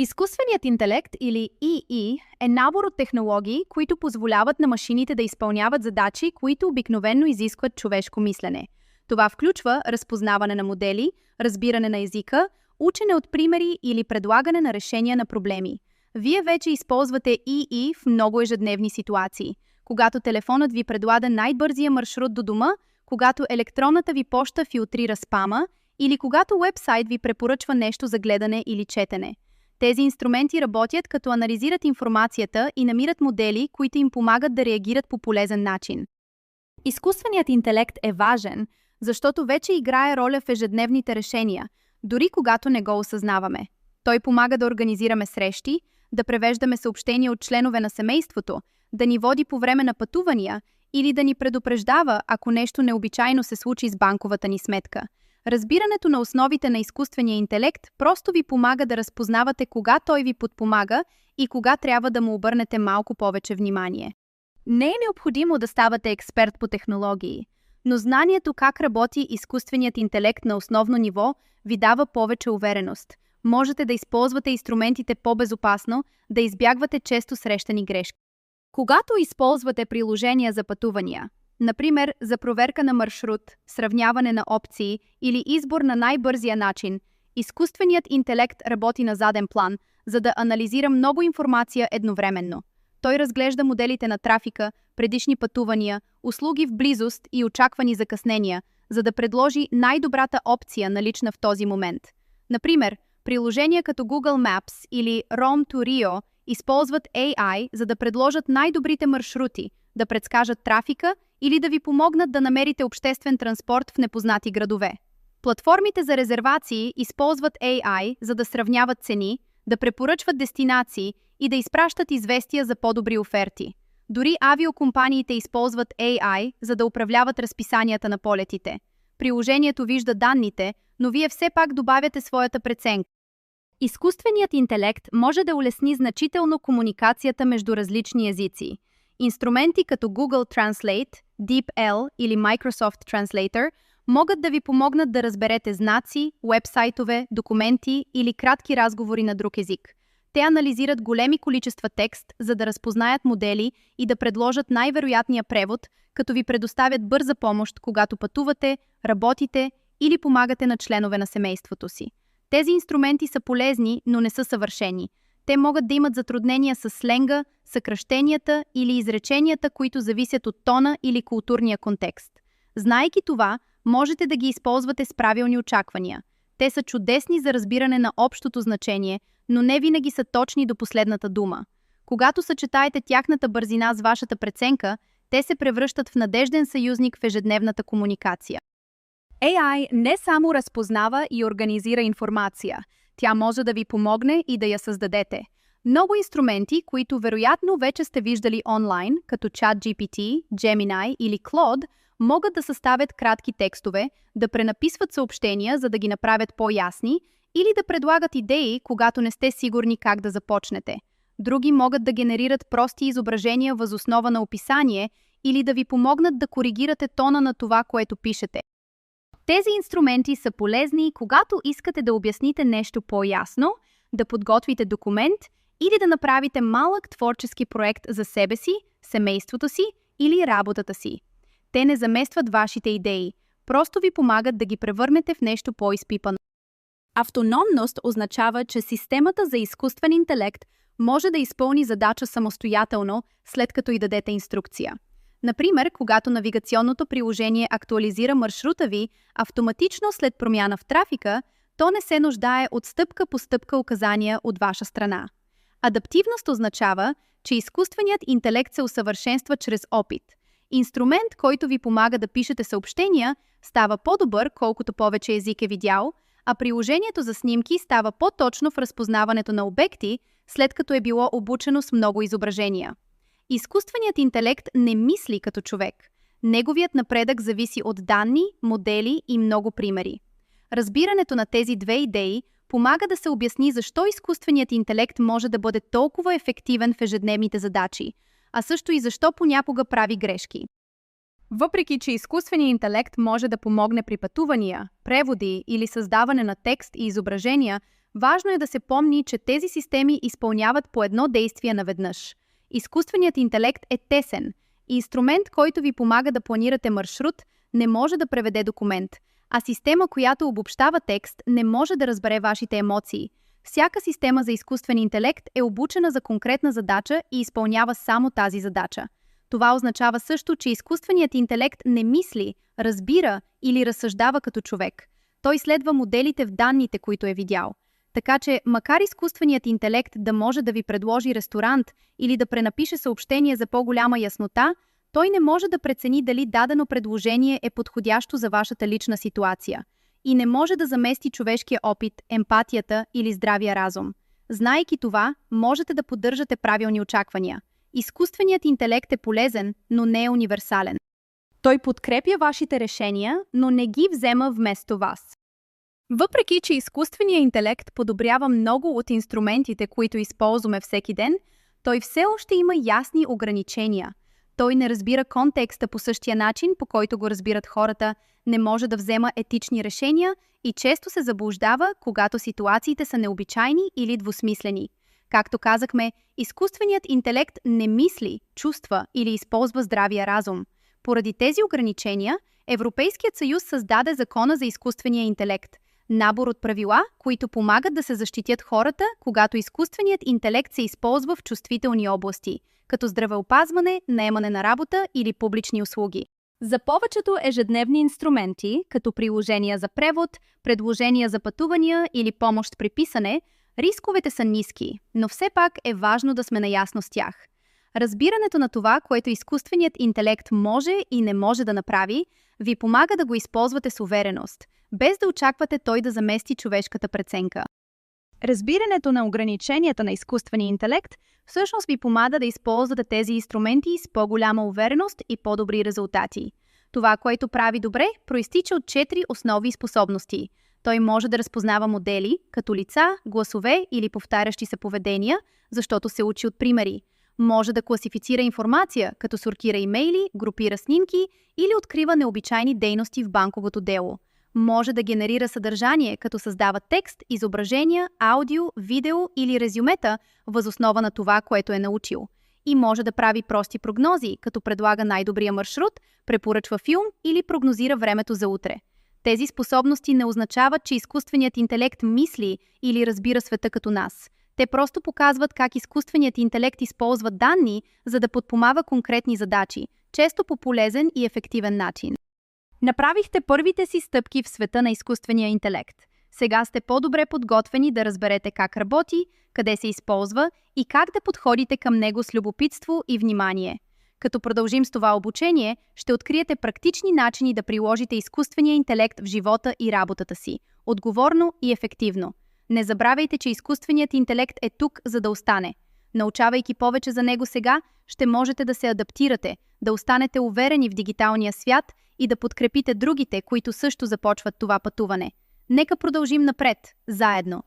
Изкуственият интелект или ИИ е набор от технологии, които позволяват на машините да изпълняват задачи, които обикновено изискват човешко мислене. Това включва разпознаване на модели, разбиране на езика, учене от примери или предлагане на решения на проблеми. Вие вече използвате ИИ в много ежедневни ситуации. Когато телефонът ви предлага най-бързия маршрут до дома, когато електронната ви поща филтрира спама или когато уебсайт ви препоръчва нещо за гледане или четене. Тези инструменти работят като анализират информацията и намират модели, които им помагат да реагират по полезен начин. Изкуственият интелект е важен, защото вече играе роля в ежедневните решения, дори когато не го осъзнаваме. Той помага да организираме срещи, да превеждаме съобщения от членове на семейството, да ни води по време на пътувания или да ни предупреждава, ако нещо необичайно се случи с банковата ни сметка. Разбирането на основите на изкуствения интелект просто ви помага да разпознавате кога той ви подпомага и кога трябва да му обърнете малко повече внимание. Не е необходимо да ставате експерт по технологии, но знанието как работи изкуственият интелект на основно ниво ви дава повече увереност. Можете да използвате инструментите по-безопасно, да избягвате често срещани грешки. Когато използвате приложения за пътувания, например за проверка на маршрут, сравняване на опции или избор на най-бързия начин, изкуственият интелект работи на заден план, за да анализира много информация едновременно. Той разглежда моделите на трафика, предишни пътувания, услуги в близост и очаквани закъснения, за да предложи най-добрата опция налична в този момент. Например, приложения като Google Maps или Rome to Rio използват AI, за да предложат най-добрите маршрути, да предскажат трафика или да ви помогнат да намерите обществен транспорт в непознати градове. Платформите за резервации използват AI, за да сравняват цени, да препоръчват дестинации и да изпращат известия за по-добри оферти. Дори авиокомпаниите използват AI, за да управляват разписанията на полетите. Приложението вижда данните, но вие все пак добавяте своята преценка. Изкуственият интелект може да улесни значително комуникацията между различни езици. Инструменти като Google Translate, DeepL или Microsoft Translator могат да ви помогнат да разберете знаци, уебсайтове, документи или кратки разговори на друг език. Те анализират големи количества текст, за да разпознаят модели и да предложат най-вероятния превод, като ви предоставят бърза помощ, когато пътувате, работите или помагате на членове на семейството си. Тези инструменти са полезни, но не са съвършени. Те могат да имат затруднения с сленга, съкръщенията или изреченията, които зависят от тона или културния контекст. Знаейки това, можете да ги използвате с правилни очаквания. Те са чудесни за разбиране на общото значение, но не винаги са точни до последната дума. Когато съчетаете тяхната бързина с вашата преценка, те се превръщат в надежден съюзник в ежедневната комуникация. AI не само разпознава и организира информация. Тя може да ви помогне и да я създадете. Много инструменти, които вероятно вече сте виждали онлайн, като ChatGPT, Gemini или Claude, могат да съставят кратки текстове, да пренаписват съобщения, за да ги направят по-ясни, или да предлагат идеи, когато не сте сигурни как да започнете. Други могат да генерират прости изображения въз основа на описание или да ви помогнат да коригирате тона на това, което пишете. Тези инструменти са полезни, когато искате да обясните нещо по-ясно, да подготвите документ или да направите малък творчески проект за себе си, семейството си или работата си. Те не заместват вашите идеи, просто ви помагат да ги превърнете в нещо по-изпипано. Автономност означава, че системата за изкуствен интелект може да изпълни задача самостоятелно, след като й дадете инструкция. Например, когато навигационното приложение актуализира маршрута ви автоматично след промяна в трафика, то не се нуждае от стъпка по стъпка указания от ваша страна. Адаптивност означава, че изкуственият интелект се усъвършенства чрез опит. Инструмент, който ви помага да пишете съобщения, става по-добър, колкото повече език е видял, а приложението за снимки става по-точно в разпознаването на обекти, след като е било обучено с много изображения. Изкуственият интелект не мисли като човек. Неговият напредък зависи от данни, модели и много примери. Разбирането на тези две идеи помага да се обясни защо изкуственият интелект може да бъде толкова ефективен в ежедневните задачи, а също и защо понякога прави грешки. Въпреки че изкуственият интелект може да помогне при пътувания, преводи или създаване на текст и изображения, Важно е да се помни, че тези системи изпълняват по едно действие наведнъж. Изкуственият интелект е тесен. Инструмент, който ви помага да планирате маршрут, не може да преведе документ, а система, която обобщава текст, не може да разбере вашите емоции. Всяка система за изкуствен интелект е обучена за конкретна задача и изпълнява само тази задача. Това означава също, че изкуственият интелект не мисли, разбира или разсъждава като човек. Той следва моделите в данните, които е видял. Така че, макар изкуственият интелект да може да ви предложи ресторант или да пренапише съобщение за по-голяма яснота, той не може да прецени дали дадено предложение е подходящо за вашата лична ситуация и не може да замести човешкия опит, емпатията или здравия разум. Знайки това, можете да поддържате правилни очаквания. Изкуственият интелект е полезен, но не е универсален. Той подкрепя вашите решения, но не ги взема вместо вас. Въпреки че изкуственият интелект подобрява много от инструментите, които използваме всеки ден, той все още има ясни ограничения. Той не разбира контекста по същия начин, по който го разбират хората, не може да взема етични решения и често се заблуждава, когато ситуациите са необичайни или двусмислени. Както казахме, изкуственият интелект не мисли, чувства или използва здравия разум. Поради тези ограничения, Европейският съюз създаде Закона за изкуствения интелект – набор от правила, които помагат да се защитят хората, когато изкуственият интелект се използва в чувствителни области, като здравеопазване, наемане на работа или публични услуги. За повечето ежедневни инструменти, като приложения за превод, предложения за пътувания или помощ при писане, рисковете са ниски, но все пак е важно да сме наясно с тях. Разбирането на това, което изкуственият интелект може и не може да направи, ви помага да го използвате с увереност, без да очаквате той да замести човешката преценка. Разбирането на ограниченията на изкуствения интелект всъщност ви помага да използвате тези инструменти с по-голяма увереност и по-добри резултати. Това, което прави добре, проистича от 4 основни способности. Той може да разпознава модели, като лица, гласове или повтарящи се поведения, защото се учи от примери. Може да класифицира информация, като сортира имейли, групира снимки или открива необичайни дейности в банковото дело. Може да генерира съдържание, като създава текст, изображения, аудио, видео или резюмета въз основа на това, което е научил. И може да прави прости прогнози, като предлага най-добрия маршрут, препоръчва филм или прогнозира времето за утре. Тези способности не означават, че изкуственият интелект мисли или разбира света като нас. Те просто показват как изкуственият интелект използва данни, за да подпомага конкретни задачи, често по полезен и ефективен начин. Направихте първите си стъпки в света на изкуствения интелект. Сега сте по-добре подготвени да разберете как работи, къде се използва и как да подходите към него с любопитство и внимание. Като продължим с това обучение, ще откриете практични начини да приложите изкуствения интелект в живота и работата си, отговорно и ефективно. Не забравяйте, че изкуственият интелект е тук, за да остане. Научавайки повече за него сега, ще можете да се адаптирате, да останете уверени в дигиталния свят и да подкрепите другите, които също започват това пътуване. Нека продължим напред, заедно.